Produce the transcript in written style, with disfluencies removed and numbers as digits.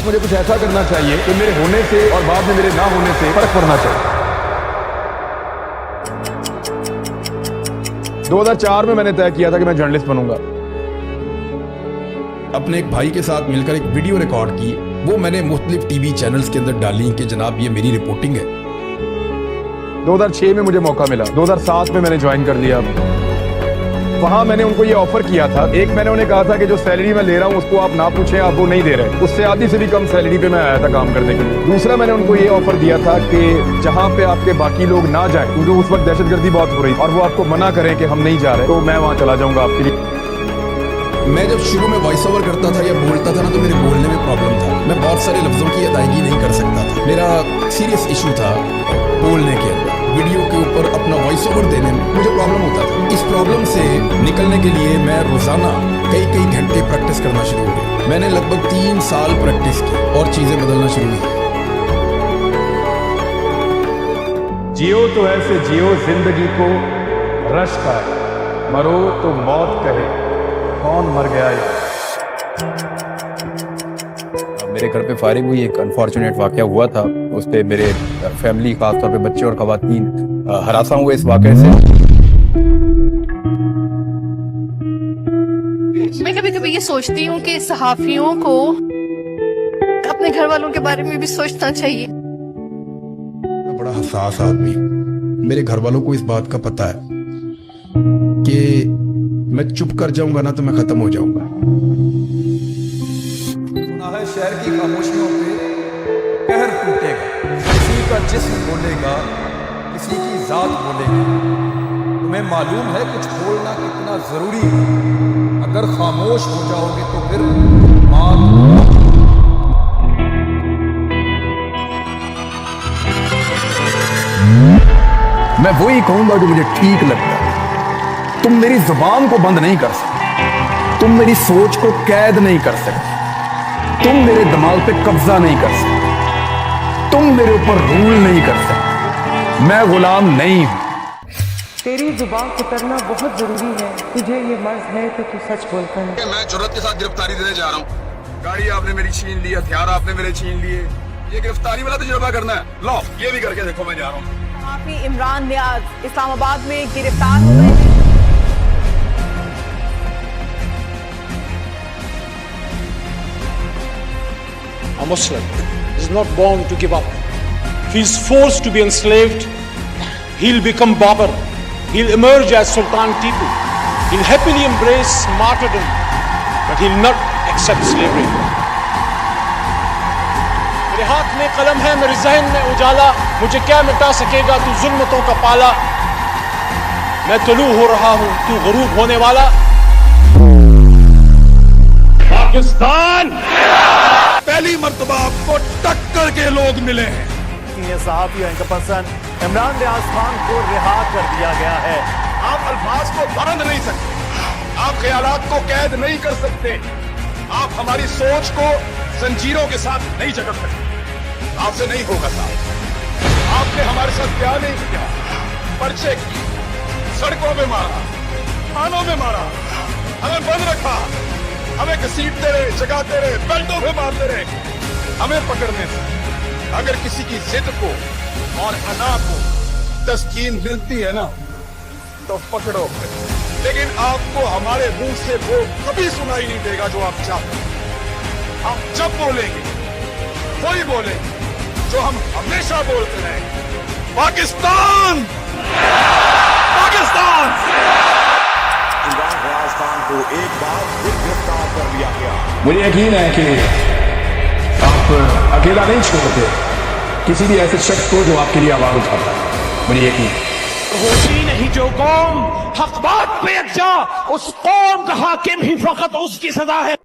मुझे कुछ ऐसा करना चाहिए कि मेरे होने से और बाद में मेरे ना होने से फर्क पड़ना चाहिए। 2004 में मैंने तय किया था कि मैं जर्नलिस्ट बनूंगा। अपने एक भाई के साथ मिलकर एक वीडियो रिकॉर्ड की, वो मैंने मुख्तलिफ टीवी चैनल्स के अंदर डाली कि जनाब ये मेरी रिपोर्टिंग है। 2006 में मुझे मौका मिला, 2007 में मैंने ज्वाइन कर लिया। वहां मैंने उनको ये ऑफर किया था। एक मैंने उन्हें कहा था कि जो सैलरी मैं ले रहा हूं उसको आप ना पूछें, आप वो नहीं दे रहे, उससे आधी से भी कम सैलरी पे मैं आया था काम करने के लिए। दूसरा मैंने उनको ये ऑफर दिया था कि जहां पे आपके बाकी लोग ना जाएं, क्योंकि उस वक्त दहशतगर्दी बहुत हो रही और वो आपको मना करें कि हम नहीं जा रहे, तो मैं वहां चला जाऊंगा आपके लिए। मैं जब शुरू में वॉइस ओवर करता था या बोलता था ना, तो मेरे बोलने में प्रॉब्लम था। मैं बहुत सारे लफ्जों की अदायगी नहीं कर सकता था। मेरा सीरियस इशू था बोलने के अंदर। वीडियो के ऊपर अपना वॉइस ओवर देने में मुझे प्रॉब्लम होता था। इस प्रॉब्लम से निकलने के लिए मैं रोजाना कई घंटे प्रैक्टिस करना शुरू हो गया। मैंने लगभग 3 साल प्रैक्टिस की और चीजें बदलना शुरू की। जियो तो ऐसे जियो जिंदगी को रश का, मरो तो मौत कहे कौन मर गया है। मेरे घर पे फायरिंग हुई, एक अनफॉर्चुनेट वाकया हुआ था। उस पे मेरे फैमिली, खासतौर पे बच्चे और खवातीन हरासा हुए इस वाकये से। मैं कभी कभी ये सोचती हूँ कि सहाफियों को अपने घर वालों के बारे में भी सोचना चाहिए। मैं बड़ा हसास आदमी हूं। मेरे घर वालों को इस बात का पता है कि मैं चुप कर जाऊंगा ना तो मैं खत्म हो जाऊंगा। सुना है शहर की खामोशियों पे कहर टूटेगा, किसी का जिस्म बोलेगा, किसी की जात बोलेगी। तुम्हें मालूम है कुछ बोलना कितना जरूरी है। अगर खामोश हो जाओगे तो फिर मात। मैं वही कहूंगा जो मुझे ठीक लगता है। तुम मेरी जुबान को बंद नहीं कर सकते, तुम मेरी सोच को कैद नहीं कर सकते, तुम मेरे दिमाग पे कब्जा नहीं कर सकते, तुम मेरे ऊपर रूल नहीं कर सकते। मैं गुलाम नहीं हूं। तेरी जुबान उतरना बहुत जरूरी है। तुझे ये मर्ज है तो तू सच बोलता है। मैं जुर्रत के साथ गिरफ्तारी देने जा रहा हूँ। गाड़ी आपने मेरी छीन ली, हथियार आपने मेरे छीन लिए। ये गिरफ्तारी वाला तजुर्बा करना है। लो ये भी करके देखो, मैं जा रहा हूँ। सहाफी इमरान नियाज इस्लामाबाद में गिरफ्तार हुए हैं। A Muslim is not born to give up. If he is forced to be enslaved, he'll become Babur. He'll emerge as Sultan Tipu. He'll happily embrace martyrdom, but he'll not accept slavery. मेरे हाथ में कलम है, मेरे जहन में उजाला, मुझे क्या मिटा सकेगा तू जुल्मतों का पाला। मैं तलू हो रहा हूं, तू गरूब होने वाला। पाकिस्तान पहली मर्तबा आपको टक्कर के लोग मिले हैं। सहाफी इनका पर्सन इमरान नियाज खान को रिहा कर दिया गया है। आप अल्फाज को बांध नहीं सकते, आप ख्यालात को कैद नहीं कर सकते, आप हमारी सोच को जंजीरों के साथ नहीं जकड़ सकते। आपसे नहीं होगा साहब। आपने हमारे साथ क्या नहीं किया, पर्चे किए, सड़कों में मारा, थानों में मारा, हमें बंद रखा, हमें घसीटते रहे, जगाते रहे, बेल्टों पे मारते रहे। हमें पकड़ने से अगर किसी की जिद को और अना को तस्कीन मिलती है ना तो पकड़ो, लेकिन आपको हमारे मुंह से वो कभी सुनाई नहीं देगा जो आप चाहते हैं। हम जब बोलेंगे वही बोलेंगे जो हम हमेशा बोलते रहे, पाकिस्तान पाकिस्तान। इमरान नियाज खान को एक बार फिर गिरफ्तार कर लिया गया। मुझे यकीन है कि आप अकेला नहीं छोड़ते किसी भी ऐसे शख्स को जो आपके लिए आवाज उठाता है। मुझे यकीन होती नहीं जो कौम हक बात पे अच्छा, उस कौम का हाकिम ही फकत उसकी सजा है।